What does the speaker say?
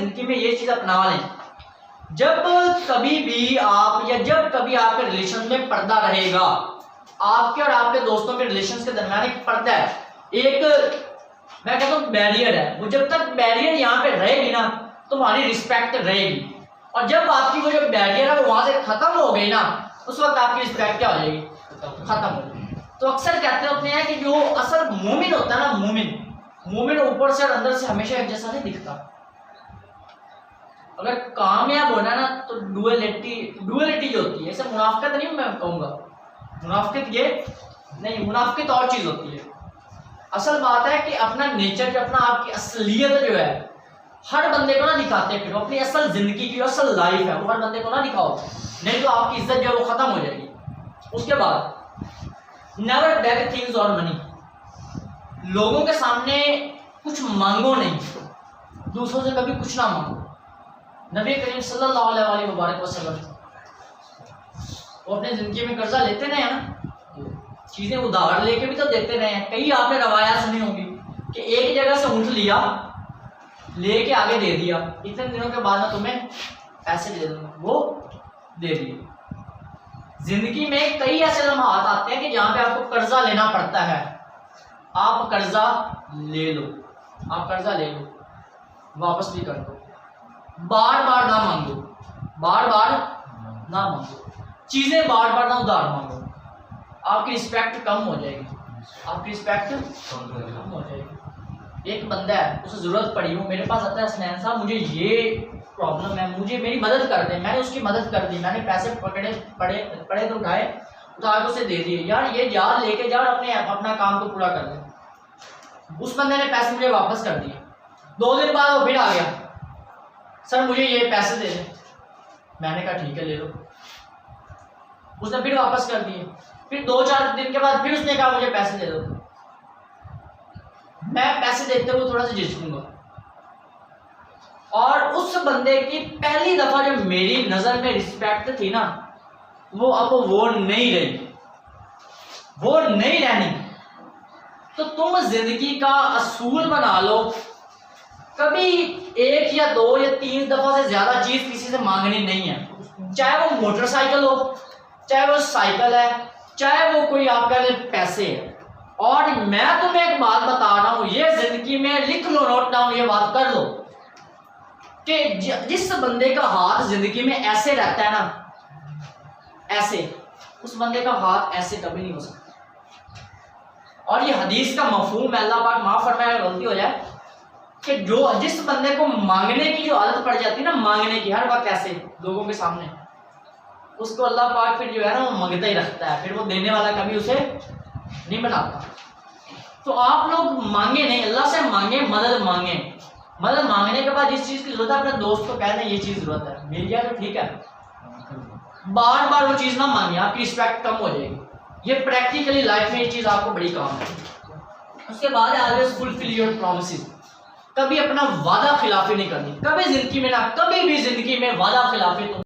जिंदगी में ये चीज अपना लें, जब कभी भी आप या जब कभी आपके रिलेशन में पर्दा रहेगा, आपके और आपके दोस्तों के रिलेशन के दरमियान एक पर्दा है, एक मैं कहता हूँ बैरियर है, वो जब तक बैरियर यहाँ पे रहेगी ना तो हमारी रिस्पेक्ट रहेगी, और जब आपकी वो जो बैरियर है वो वहां से खत्म हो गई ना, उस वक्त आपकी रिस्पेक्ट क्या हो जाएगी, खत्म हो जाएगी। तो अक्सर कहते होते हैं कि जो असल मोमिन होता है ना, मोमिन ऊपर से और अंदर से हमेशा एक जैसा नहीं दिखता। अगर कामयाब होना ना तो डुअलिटी जो होती है, ऐसे मुनाफिकत नहीं मैं कहूँगा, मुनाफिकत ये नहीं, मुनाफिकत और चीज होती है। असल बात है कि अपना नेचर जो अपना आपकी असलियत जो है हर बंदे को ना दिखाते फिर अपनी असल जिंदगी की असल लाइफ है वो हर बंदे को ना दिखाओ, नहीं तो आपकी इज्जत जो है वो खत्म हो जाएगी। उसके बाद नेवर बेग थिंग्स और मनी, लोगों के सामने कुछ मांगो नहीं, दूसरों से कभी कुछ ना मांगो। नबी करीम सल्लल्लाहु अलैहि वसल्लम वो अपने जिंदगी में कर्जा लेते रहे हैं ना, चीजें उधार लेके भी तो देते रहे हैं। कई आपने रवायात सुनी होंगी कि एक जगह से ऊँट लिया, लेके आगे दे दिया, इतने दिनों के बाद मैं तुम्हें पैसे दे दूंगा, वो दे दिए। जिंदगी में कई ऐसे लम्हात आते हैं कि जहां पे आपको कर्जा लेना पड़ता है, आप कर्जा ले लो, आप कर्जा ले लो, वापस भी कर दो, बार बार ना मांगो, बार बार ना मांगो, चीजें बार बार ना उधार मांगो, आपकी रिस्पेक्ट कम हो जाएगी, आपकी रिस्पेक्ट कम हो जाएगी। एक बंदा है, उसे जरूरत पड़ी हो, मेरे पास आता है, स्नैन साहब मुझे ये प्रॉब्लम है, मुझे मेरी मदद कर दे, मैंने उसकी मदद कर दी, मैंने पैसे पड़े तो उठा के उसे दे दिए, यार ये जा लेके जा और अपना काम को पूरा कर दे। उस बंदे ने पैसे मुझे वापस कर दिए, 2 दिन बाद वो फिर आ गया, सर मुझे ये पैसे दे दे, मैंने कहा ठीक है ले लो, उसने फिर वापस कर दिए, फिर 2-4 दिन के बाद फिर उसने कहा मुझे पैसे दे दो, मैं पैसे देते हुए थोड़ा सा झिझकूंगा, और उस बंदे की पहली दफा जो मेरी नजर में रिस्पेक्ट थी ना, वो अब वो नहीं रही, वो नहीं रहनी। तो तुम जिंदगी का असूल बना लो, कभी 1 या 2 या 3 दफा से ज्यादा चीज किसी से मांगनी नहीं है, चाहे वो मोटरसाइकिल हो, चाहे वो साइकिल है, चाहे वो कोई आपका पैसे है। और मैं तुम्हें एक बात बता रहा हूं, ये जिंदगी में लिख लो, नोट डाउन, ये बात कर लो कि जिस बंदे का हाथ जिंदगी में ऐसे रहता है ना, ऐसे, उस बंदे का हाथ ऐसे कभी नहीं हो सकता। और ये हदीस का मफहूम है, अल्लाह पाक माफ फरमाए गलती हो जाए, कि जो जिस बंदे को मांगने की जो आदत पड़ जाती है ना, मांगने की हर वक्त ऐसे लोगों के सामने, उसको अल्लाह पाक फिर जो है ना वो मांगता ही रखता है, फिर वो देने वाला कभी उसे नहीं बनाता। तो आप लोग मांगे नहीं, अल्लाह से मांगे, मदद मांगे, मदद मांगने के बाद जिस चीज की जरूरत है अपने दोस्त को कह दें ये चीज जरूरत है, मिल गया तो ठीक है, बार बार वो चीज ना मांगे, आपकी रिस्पेक्ट कम हो जाएगी। ये प्रैक्टिकली लाइफ में ये चीज आपको बड़ी काम है। उसके बाद ऑलवेज फुलफिल योर प्रॉमिसेस, कभी अपना वादा खिलाफी नहीं करनी, कभी जिंदगी में ना, कभी भी जिंदगी में वादा खिलाफी